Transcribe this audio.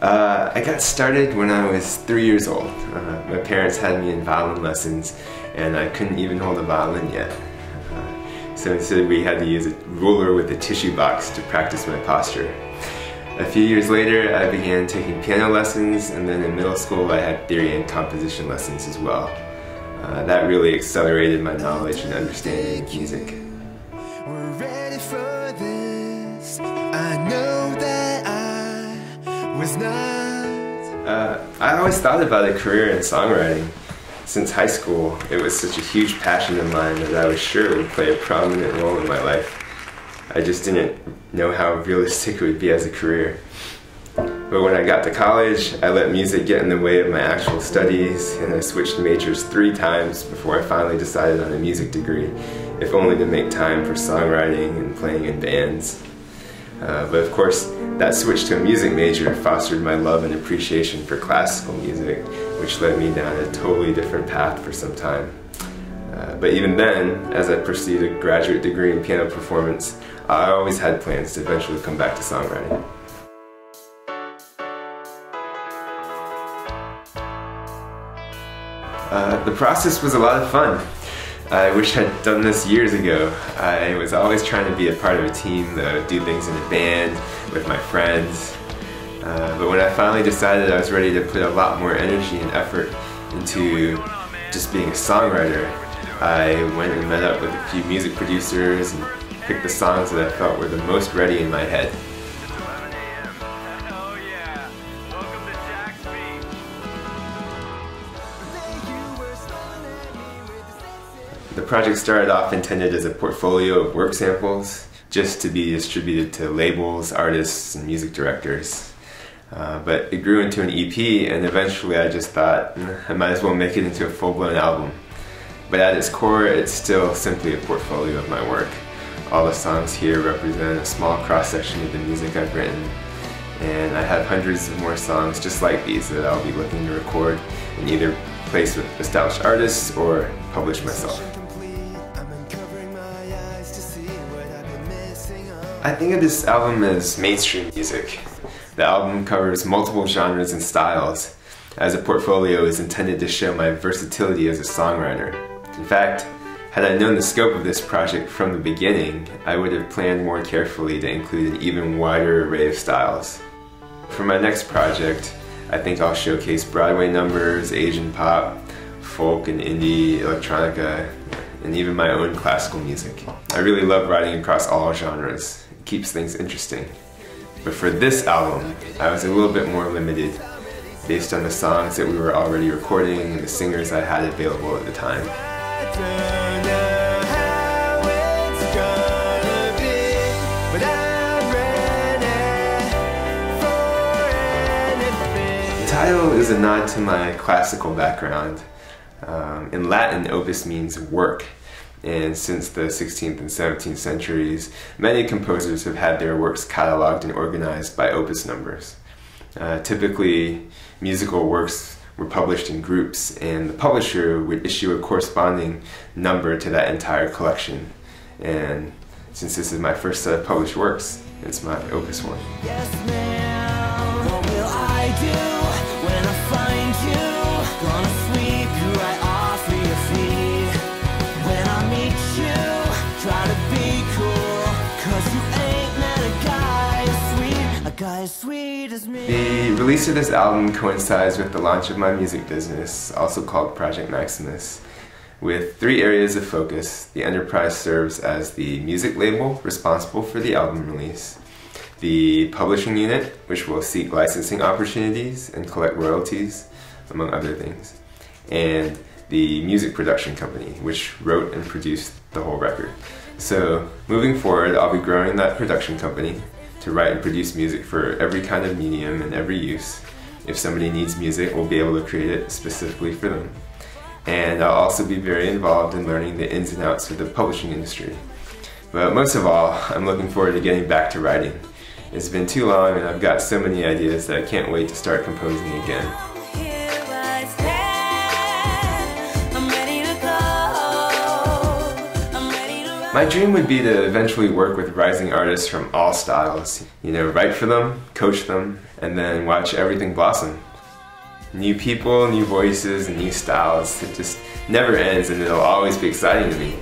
I got started when I was 3 years old. My parents had me in violin lessons and I couldn't even hold a violin yet. So instead we had to use a ruler with a tissue box to practice my posture. A few years later I began taking piano lessons, and then in middle school I had theory and composition lessons as well. That really accelerated my knowledge and understanding of music. We're ready for this. I know that I was not. I always thought about a career in songwriting. Since high school, it was such a huge passion of mine that I was sure it would play a prominent role in my life. I just didn't know how realistic it would be as a career. But when I got to college, I let music get in the way of my actual studies, and I switched majors 3 times before I finally decided on a music degree, if only to make time for songwriting and playing in bands. But of course, that switch to a music major fostered my love and appreciation for classical music, which led me down a totally different path for some time. But even then, as I pursued a graduate degree in piano performance, I always had plans to eventually come back to songwriting. The process was a lot of fun. I wish I'd done this years ago. I was always trying to be a part of a team, though, do things in a band with my friends. But when I finally decided I was ready to put a lot more energy and effort into just being a songwriter, I went and met up with a few music producers and picked the songs that I felt were the most ready in my head. The project started off intended as a portfolio of work samples, just to be distributed to labels, artists, and music directors. But it grew into an EP, and eventually I just thought, I might as well make it into a full-blown album. But at its core, it's still simply a portfolio of my work. All the songs here represent a small cross-section of the music I've written, and I have hundreds of more songs just like these that I'll be looking to record and either place with established artists or publish myself. I think of this album as mainstream music. The album covers multiple genres and styles, as a portfolio is intended to show my versatility as a songwriter. In fact, had I known the scope of this project from the beginning, I would have planned more carefully to include an even wider array of styles. For my next project, I think I'll showcase Broadway numbers, Asian pop, folk and indie, electronica, and even my own classical music. I really love writing across all genres. It keeps things interesting. But for this album, I was a little bit more limited, based on the songs that we were already recording and the singers I had available at the time. The title is a nod to my classical background. In Latin, opus means work, and since the 16th and 17th centuries, many composers have had their works cataloged and organized by opus numbers. Typically, musical works were published in groups, and the publisher would issue a corresponding number to that entire collection. And since this is my first set of published works, it's my opus 1. Yes, ma'am. What will I do when I find you? Gonna sweep you right off of your feet. When I meet you, try to be cool, 'cause you ain't met a guy as sweet as me. The release of this album coincides with the launch of my music business, also called Project Maximus. With 3 areas of focus, the enterprise serves as the music label responsible for the album release, the publishing unit, which will seek licensing opportunities and collect royalties, among other things, and the music production company, which wrote and produced the whole record. So moving forward, I'll be growing that production company to write and produce music for every kind of medium and every use. If somebody needs music, we'll be able to create it specifically for them. And I'll also be very involved in learning the ins and outs of the publishing industry. But most of all, I'm looking forward to getting back to writing. It's been too long and I've got so many ideas that I can't wait to start composing again. My dream would be to eventually work with rising artists from all styles. You know, write for them, coach them, and then watch everything blossom. New people, new voices, and new styles. It just never ends, and it'll always be exciting to me.